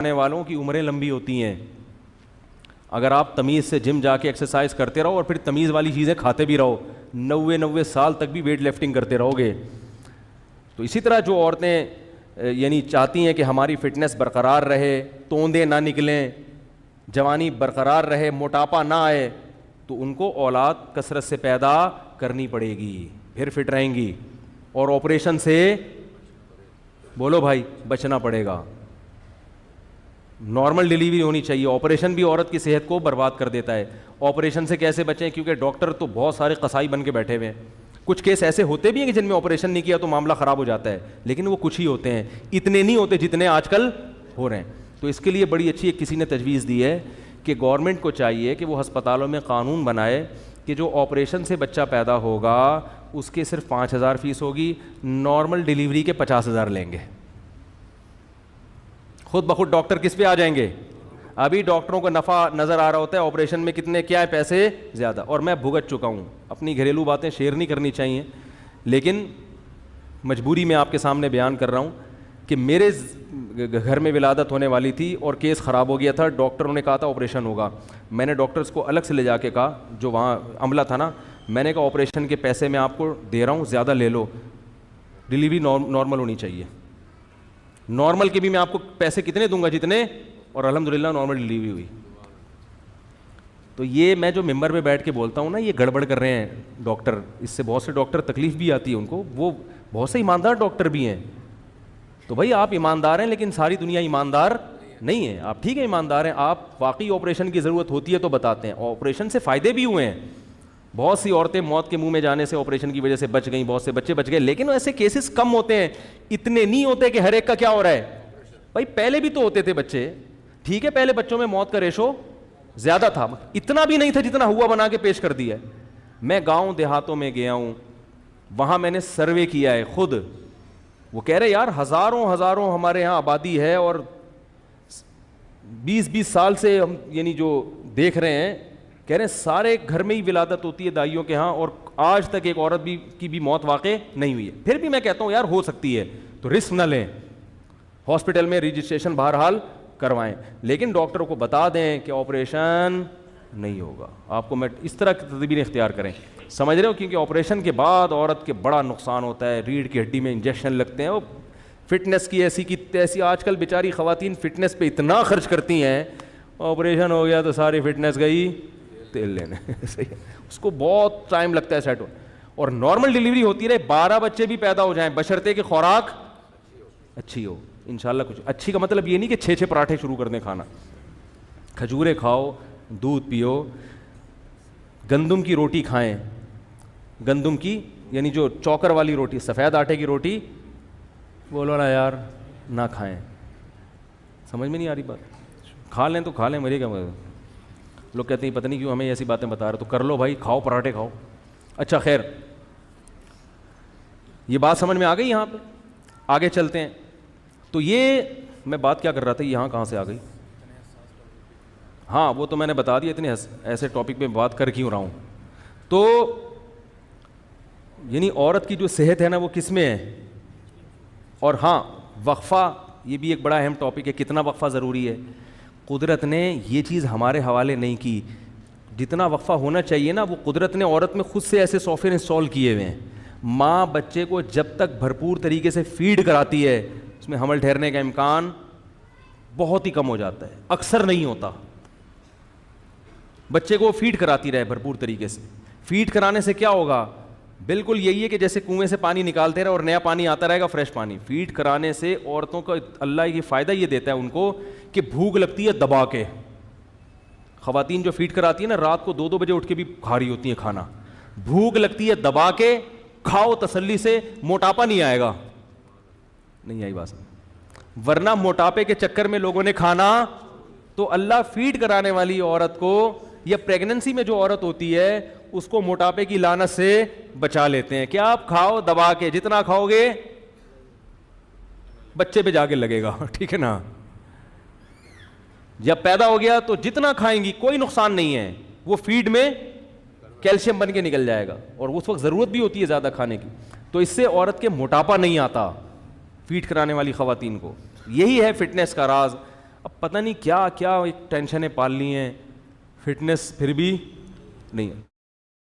آنے والوں کی عمریں لمبی ہوتی ہیں. اگر آپ تمیز سے جم جا کے ایکسرسائز کرتے رہو اور پھر تمیز والی چیزیں کھاتے بھی رہو, 90 سال تک بھی ویٹ لفٹنگ کرتے رہو گے. تو اسی طرح جو عورتیں یعنی چاہتی ہیں کہ ہماری فٹنس برقرار رہے, توندے نہ نکلیں, جوانی برقرار رہے, موٹاپا نہ آئے, تو ان کو اولاد کثرت سے پیدا کرنی پڑے گی, پھر فٹ رہیں گی, اور آپریشن سے بولو بھائی بچنا پڑے گا. نارمل ڈیلیوری ہونی چاہیے. آپریشن بھی عورت کی صحت کو برباد کر دیتا ہے. آپریشن سے کیسے بچیں؟ کیونکہ ڈاکٹر تو بہت سارے قصائی بن کے بیٹھے ہوئے ہیں. کچھ کیس ایسے ہوتے بھی ہیں کہ جن میں آپریشن نہیں کیا تو معاملہ خراب ہو جاتا ہے, لیکن وہ کچھ ہی ہوتے ہیں, اتنے نہیں ہوتے جتنے آج کل ہو رہے ہیں. تو اس کے لیے بڑی اچھی کسی نے تجویز دی ہے کہ گورنمنٹ کو چاہیے کہ وہ ہسپتالوں میں قانون بنائے کہ جو آپریشن سے بچہ پیدا ہوگا اس کے صرف 5,000 فیس ہوگی, نارمل ڈیلیوری کے 50,000 لیں گے. خود بخود ڈاکٹر کس پہ آ جائیں گے؟ ابھی ڈاکٹروں کو نفع نظر آ رہا ہوتا ہے آپریشن میں کتنے کیا ہے پیسے زیادہ, اور میں بھگت چکا ہوں. اپنی گھریلو باتیں شیئر نہیں کرنی چاہیے, لیکن مجبوری میں آپ کے سامنے بیان کر رہا ہوں کہ میرے گھر میں ولادت ہونے والی تھی اور کیس خراب ہو گیا تھا. ڈاکٹروں نے کہا تھا آپریشن ہوگا. میں نے ڈاکٹرز کو الگ سے لے جا کے کہا, جو وہاں عملہ تھا نا, میں نے کہا آپریشن کے پیسے میں آپ کو دے رہا ہوں, زیادہ لے لو, ڈیلیوری نارمل ہونی چاہیے. نارمل کے بھی میں آپ کو پیسے کتنے دوں گا جتنے, اور الحمدللہ نارمل ڈیلیوری ہوئی. تو یہ میں جو ممبر پہ بیٹھ کے بولتا ہوں نا, یہ گڑبڑ کر رہے ہیں ڈاکٹر. اس سے بہت سے ڈاکٹر تکلیف بھی آتی ہے ان کو, وہ بہت سے ایماندار ڈاکٹر بھی ہیں. تو بھائی آپ ایماندار ہیں, لیکن ساری دنیا ایماندار نہیں ہے. آپ ٹھیک ہے ایماندار ہیں, آپ واقعی آپریشن کی ضرورت ہوتی ہے تو بتاتے ہیں. آپریشن سے فائدے بھی ہوئے ہیں. بہت سی عورتیں موت کے منہ میں جانے سے آپریشن کی وجہ سے بچ گئیں, بہت سے بچے بچ گئے, لیکن ایسے کیسز کم ہوتے ہیں. اتنے نہیں ہوتے کہ ہر ایک کا کیا ہو رہا ہے. بھائی پہلے بھی تو ہوتے تھے بچے, ٹھیک ہے, پہلے بچوں میں موت کا ریشو زیادہ تھا, اتنا بھی نہیں تھا جتنا ہوا بنا کے پیش کر دیا ہے. میں گاؤں دیہاتوں میں گیا ہوں, وہاں میں نے سروے کیا ہے خود. وہ کہہ رہے یار ہزاروں ہمارے ہاں آبادی ہے, اور 20 سال سے ہم یعنی جو دیکھ رہے ہیں, کہہ رہے ہیں سارے گھر میں ہی ولادت ہوتی ہے دائیوں کے ہاں, اور آج تک ایک عورت کی بھی موت واقع نہیں ہوئی ہے. پھر بھی میں کہتا ہوں یار ہو سکتی ہے تو رسک نہ لیں, ہاسپٹل میں رجسٹریشن بہرحال کروائیں, لیکن ڈاکٹر کو بتا دیں کہ آپریشن نہیں ہوگا. آپ کو میں اس طرح کی تدبیر اختیار کریں, سمجھ رہے ہو, کیونکہ آپریشن کے بعد عورت کے بڑا نقصان ہوتا ہے. ریڑھ کی ہڈی میں انجیکشن لگتے ہیں, وہ فٹنس کی ایسی کی تیسی. آج کل بیچاری خواتین فٹنس پہ اتنا خرچ کرتی ہیں, آپریشن ہو گیا تو ساری فٹنس گئی تیل لینے. صحیح ہے, اس کو بہت ٹائم لگتا ہے سیٹ ہونے. اور نارمل ڈیلیوری ہوتی رہے, 12 بچے بھی پیدا ہو جائیں, بشرطے کہ خوراک اچھی ہو. انشاءاللہ کچھ اچھی کا مطلب یہ نہیں کہ 6 پراٹھے شروع کر دیں کھانا. کھجورے کھاؤ, دودھ پیو, گندم کی روٹی کھائیں. گندم کی یعنی جو چوکر والی روٹی, سفید آٹے کی روٹی بولو نا یار نہ کھائیں. سمجھ میں نہیں آ رہی بات؟ کھا لیں تو کھا لیں, مجھے کیا مطلب. لوگ کہتے ہیں پتہ نہیں کیوں ہمیں ایسی باتیں بتا رہے, تو کر لو بھائی, کھاؤ پراٹھے کھاؤ. اچھا خیر, یہ بات سمجھ میں آ گئی. یہاں پہ آگے چلتے ہیں. تو یہ میں بات کیا کر رہا تھا, یہاں کہاں سے آ گئی؟ ہاں وہ تو میں نے بتا دیا, اتنے ایسے ٹاپک پہ بات کر کیوں رہا ہوں. تو یعنی عورت کی جو صحت ہے نا وہ کس میں ہے. اور ہاں وقفہ, یہ بھی ایک بڑا اہم ٹاپک ہے, کتنا وقفہ ضروری ہے. قدرت نے یہ چیز ہمارے حوالے نہیں کی. جتنا وقفہ ہونا چاہیے نا, وہ قدرت نے عورت میں خود سے ایسے سافٹ ویئر انسٹال کیے ہوئے ہیں. ماں بچے کو جب تک بھرپور طریقے سے فیڈ کراتی ہے, اس میں حمل ٹھہرنے کا امکان بہت ہی کم ہو جاتا ہے, اکثر نہیں ہوتا. بچے کو فیڈ کراتی رہے بھرپور طریقے سے. فیڈ کرانے سے کیا ہوگا؟ بالکل یہی ہے کہ جیسے کنویں سے پانی نکالتے رہے اور نیا پانی آتا رہے گا, فریش پانی. فیڈ کرانے سے عورتوں کا اللہ یہ فائدہ یہ دیتا ہے ان کو کہ بھوک لگتی ہے دبا کے. خواتین جو فیڈ کراتی ہیں نا, رات کو 2 بجے اٹھ کے بھی کھا رہی ہوتی ہیں کھانا. بھوک لگتی ہے دبا کے, کھاؤ تسلی سے, موٹاپا نہیں آئے گا. نہیں آئی بات؟ ورنہ موٹاپے کے چکر میں لوگوں نے کھانا, تو اللہ فیڈ کرانے والی عورت کو یا پریگننسی میں جو عورت ہوتی ہے اس کو موٹاپے کی لعنت سے بچا لیتے ہیں. کہ آپ کھاؤ دبا کے, جتنا کھاؤ گے بچے پہ جا کے لگے گا. ٹھیک ہے نا, جب پیدا ہو گیا تو جتنا کھائیں گی کوئی نقصان نہیں ہے, وہ فیڈ میں کیلشیم بن کے نکل جائے گا, اور اس وقت ضرورت بھی ہوتی ہے زیادہ کھانے کی. تو اس سے عورت کے موٹاپا نہیں آتا فیڈ کرانے والی خواتین کو. یہی ہے فٹنس کا راز. اب پتہ نہیں کیا کیا ایک ٹینشنیں پال لی ہیں, فٹنس پھر بھی نہیں ہے.